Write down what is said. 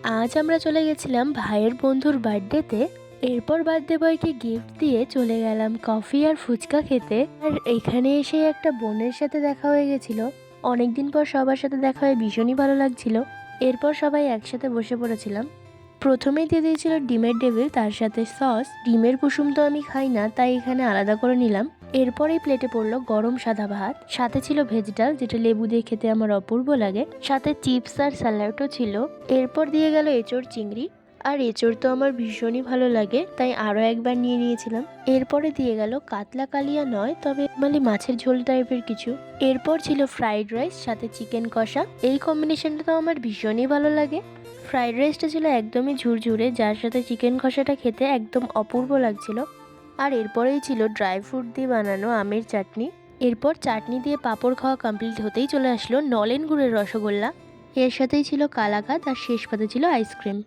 আজ আমরা চলে গেছিলাম ভাইয়ের বন্ধুর বার্থডেতে। এরপর বার্থডে বয়কে গিফট দিয়ে চলে গেলাম কফি আর ফুচকা খেতে। আর এখানে এসে একটা বোনের সাথে দেখা হয়ে গেছিল। অনেকদিন পর সবার সাথে দেখা হয়ে ভীষণই ভালো লাগছিল। এরপর সবাই একসাথে বসে পড়েছিলাম। প্রথমেই দিয়ে দিয়েছিল ডিমের ডেভিল, তার সাথে সস। ডিমের কুসুম তো আমি খাই না, তাই এখানে আলাদা করে নিলাম। এরপরেই প্লেটে পড়লো গরম সাদা ভাত, সাথে ছিল ভেজ ডাল, যেটা লেবু দিয়ে খেতে আমার অপূর্ব লাগে। সাথে চিপস আর স্যালাডও ছিল। এরপর দিয়ে গেল এঁচোড় চিংড়ি। আর এঁচোড় তো আমার ভীষণই ভালো লাগে, তাই আরও একবার নিয়ে নিয়েছিলাম। এরপরে দিয়ে গেল কাতলা কালিয়া নয়, তবে মানে মাছের ঝোল টাইপের কিছু। এরপর ছিল ফ্রাইড রাইস, সাথে চিকেন কষা। এই কম্বিনেশনটা তো আমার ভীষণই ভালো লাগে। ফ্রাইড রাইসটা ছিল একদমই ঝুরঝুরে, যার সাথে চিকেন কষাটা খেতে একদম অপূর্ব লাগছিল। আর এরপরেই ছিল ড্রাই ফ্রুট দিয়ে বানানো আমের চাটনি। এরপর চাটনি দিয়ে পাঁপড় খাওয়া কমপ্লিট হতেই চলে আসলো নলেন গুড়ের রসগোল্লা। এর সাথেই ছিল কালাকাঁদ, আর শেষ পাতে ছিল আইসক্রিম।